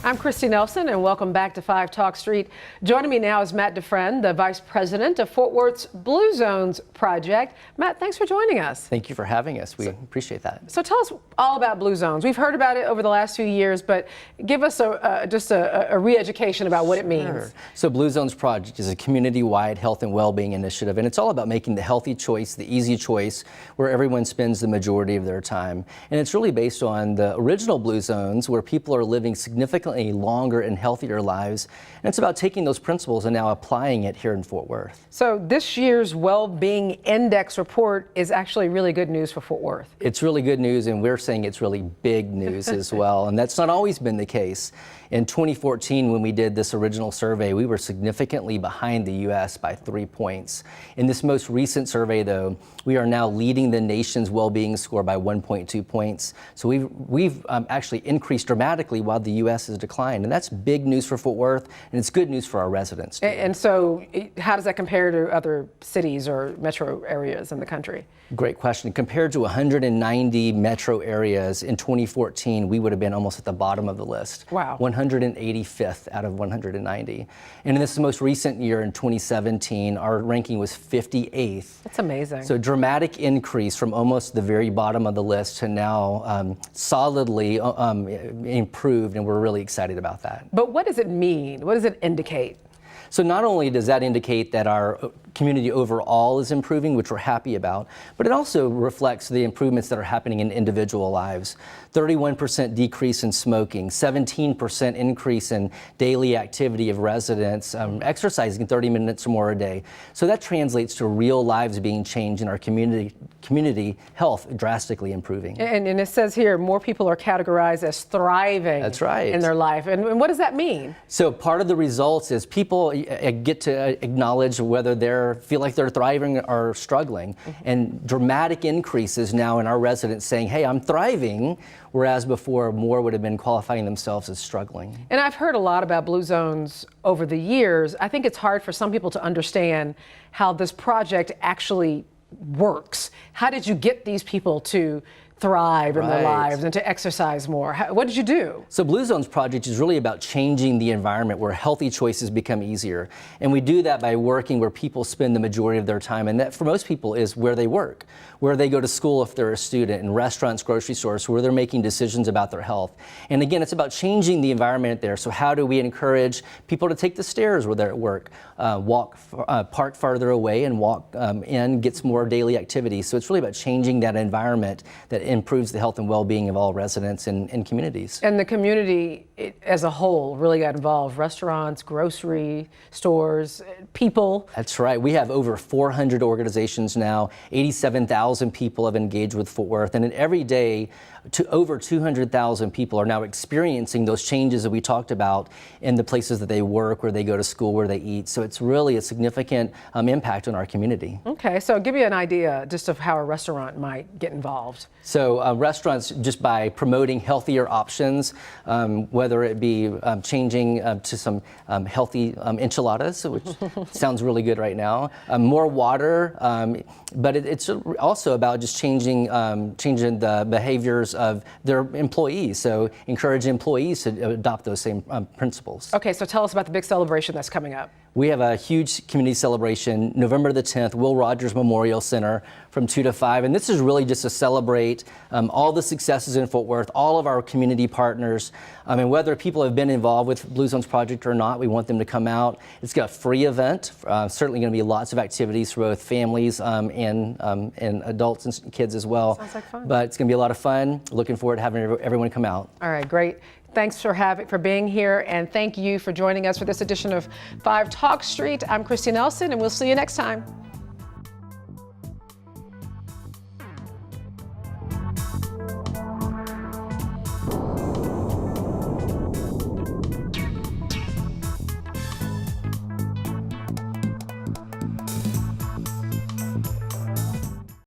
I'm Christy Nelson, and welcome back to 5 Talk Street. Joining me now is Matt Dufresne, the Vice President of Fort Worth's Blue Zones Project. Matt, thanks for joining us. Thank you for having us. We appreciate that. So tell us all about Blue Zones. We've heard about it over the last few years, but give us just a re-education about what it means. Sure. So Blue Zones Project is a community-wide health and well-being initiative, and it's all about making the healthy choice, the easy choice, where everyone spends the majority of their time. And it's really based on the original Blue Zones, where people are living significantly longer and healthier lives. And it's about taking those principles and now applying it here in Fort Worth. So this year's Well-Being Index report is actually really good news for Fort Worth. It's really good news, and we're saying it's really big news as well. And that's not always been the case. In 2014, when we did this original survey, we were significantly behind the U.S. by 3 points. In this most recent survey, though, we are now leading the nation's well-being score by 1.2 points. So we've actually increased dramatically while the U.S. has declined. And that's big news for Fort Worth, and it's good news for our residents, too. And so how does that compare to other cities or metro areas in the country? Great question. Compared to 190 metro areas in 2014, we would have been almost at the bottom of the list. Wow. 185th out of 190. And in this most recent year, in 2017, our ranking was 58th. That's amazing. So dramatic increase from almost the very bottom of the list to now solidly improved, and we're really excited about that. But what does it mean? What does it indicate? So not only does that indicate that our community overall is improving, which we're happy about, but it also reflects the improvements that are happening in individual lives. 31% decrease in smoking, 17% increase in daily activity of residents, exercising 30 minutes or more a day. So that translates to real lives being changed in our community health drastically improving. And it says here, more people are categorized as thriving. That's right. In their life. And what does that mean? So part of the results is people get to acknowledge whether they feel like they're thriving or struggling. And dramatic increases now in our residents saying, hey, I'm thriving, whereas before more would have been qualifying themselves as struggling. And I've heard a lot about Blue Zones over the years. I think it's hard for some people to understand how this project actually works. How did you get these people to thrive in their lives and to exercise more? What did you do? So Blue Zones Project is really about changing the environment where healthy choices become easier. And we do that by working where people spend the majority of their time. And that for most people is where they work, where they go to school if they're a student, in restaurants, grocery stores, where they're making decisions about their health. And again, it's about changing the environment there. So how do we encourage people to take the stairs where they're at work, park farther away and walk in, get some more daily activity. So it's really about changing that environment that improves the health and well-being of all residents and communities. And the community as a whole really got involved. Restaurants, grocery stores, people. That's right. We have over 400 organizations now. 87,000 people have engaged with Fort Worth. And every day, over 200,000 people are now experiencing those changes that we talked about in the places that they work, where they go to school, where they eat. So it's really a significant impact on our community. Okay, so give you an idea just of how a restaurant might get involved. So restaurants, just by promoting healthier options, whether it be changing to some healthy enchiladas, which sounds really good right now, more water, but it's also about just changing the behaviors of their employees. So encourage employees to adopt those same principles. Okay, so tell us about the big celebration that's coming up. We have a huge community celebration, November the 10th, Will Rogers Memorial Center from 2 to 5. And this is really just to celebrate all the successes in Fort Worth, all of our community partners. And whether people have been involved with Blue Zones Project or not, we want them to come out. It's got a free event, certainly going to be lots of activities for both families and adults and kids as well. Sounds like fun. But it's going to be a lot of fun. Looking forward to having everyone come out. All right, great. Thanks for being here, and thank you for joining us for this edition of 5 Talk Street. I'm Christy Nelson, and we'll see you next time.